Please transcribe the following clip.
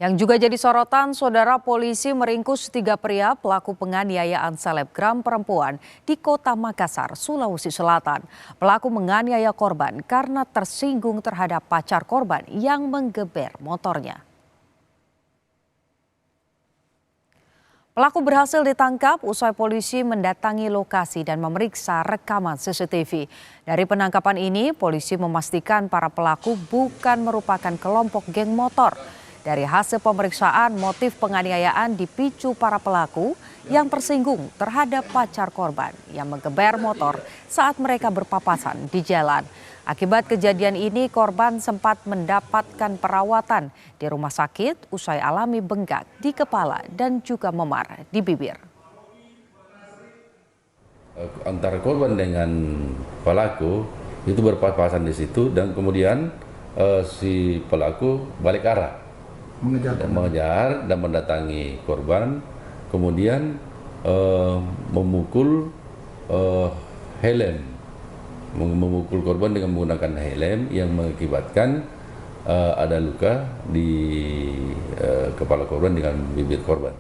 Yang juga jadi sorotan, saudara, polisi meringkus 3 pria pelaku penganiayaan selebgram perempuan di Kota Makassar, Sulawesi Selatan. Pelaku menganiaya korban karena tersinggung terhadap pacar korban yang menggeber motornya. Pelaku berhasil ditangkap usai polisi mendatangi lokasi dan memeriksa rekaman CCTV. Dari penangkapan ini, polisi memastikan para pelaku bukan merupakan kelompok geng motor. Dari hasil pemeriksaan, motif penganiayaan dipicu para pelaku yang tersinggung terhadap pacar korban yang menggeber motor saat mereka berpapasan di jalan. Akibat kejadian ini, korban sempat mendapatkan perawatan di rumah sakit usai alami bengkak di kepala dan juga memar di bibir. Antara korban dengan pelaku itu berpapasan di situ dan kemudian si pelaku balik arah. Mengejar dan mendatangi korban, kemudian memukul memukul korban dengan menggunakan helm yang mengakibatkan ada luka di kepala korban dengan bibir korban.